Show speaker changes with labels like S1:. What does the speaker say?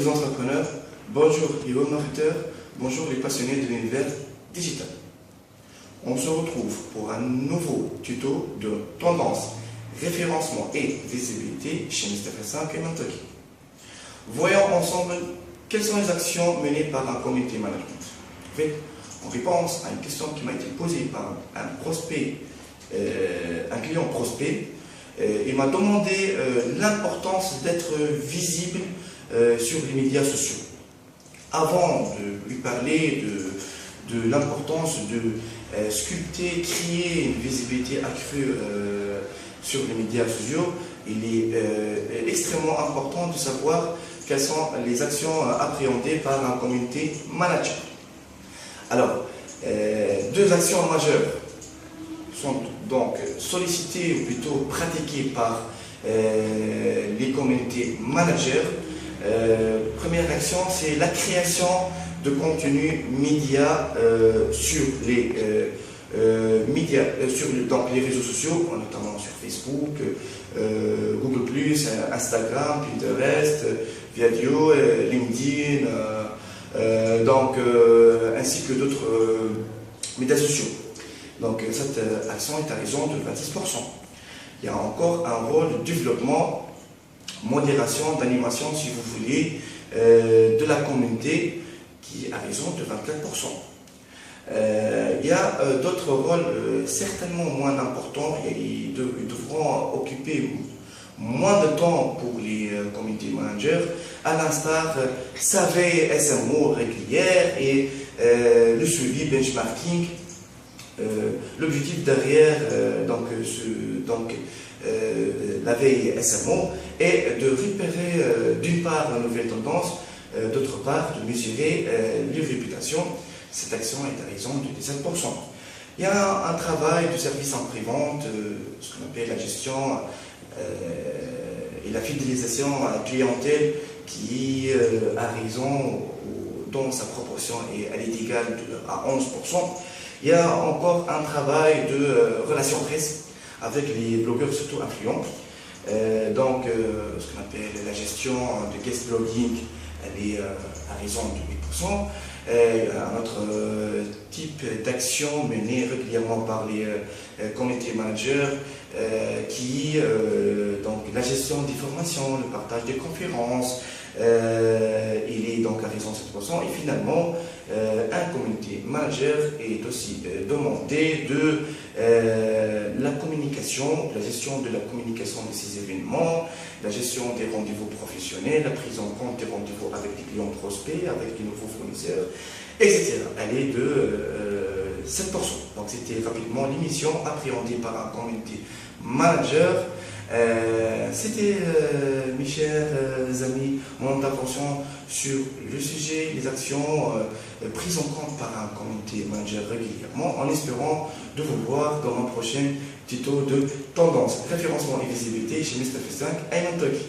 S1: les entrepreneurs, bonjour les web marketeurs, bonjour les passionnés de l'univers digital. On se retrouve pour un nouveau tuto de tendance, référencement et visibilité chez MrF5 et Mentoki. Voyons ensemble quelles sont les actions menées par un community management. En fait, en réponse à une question qui m'a été posée par un prospect, un client prospect, il m'a demandé l'importance d'être visible sur les médias sociaux. Avant de lui parler de l'importance de sculpter, créer une visibilité accrue sur les médias sociaux, il est extrêmement important de savoir quelles sont les actions appréhendées par un community manager. Alors, deux actions majeures sont donc sollicitées ou plutôt pratiquées par les community managers. Première action, c'est la création de contenu média sur les médias, donc les réseaux sociaux, notamment sur Facebook, Google+, Instagram, Pinterest, Viadio, LinkedIn, ainsi que d'autres médias sociaux. Donc cette action est à raison de 26%. Il y a encore un rôle de développement, modération, d'animation, si vous voulez, de la communauté qui est à raison de 24%. Il y a d'autres rôles certainement moins importants et ils devront occuper moins de temps pour les community managers, à l'instar sa veille SMO régulière et le suivi benchmarking. L'objectif derrière la veille SMO est de repérer d'une part la nouvelle tendance, d'autre part de mesurer les réputations. Cette action est à raison de 17%. Il y a un travail de service en pré-vente, ce qu'on appelle la gestion et la fidélisation à la clientèle qui a raison dans sa proportion et elle est égale à 11%. Il y a encore un travail de relation presse avec les blogueurs surtout influents. Ce qu'on appelle la gestion de guest blogging, elle est à raison de 8%. Un autre type d'action menée régulièrement par les community managers la gestion des formations, le partage des conférences, il est donc à raison de 7%. Et finalement, un community manager est aussi demandé de la communication, la gestion de la communication de ces événements, la gestion des rendez-vous professionnels, la prise en compte des rendez-vous avec les clients prospects, avec les nouveaux fournisseurs, etc. Elle est de 7%. Donc c'était rapidement l'émission appréhendée par un community manager. C'était, mes chers amis, mon intervention sur le sujet, les actions prises en compte par un community manager régulièrement, en espérant de vous voir dans mon prochain tuto de tendance, référencement et visibilité chez MrF5 et Mentoki.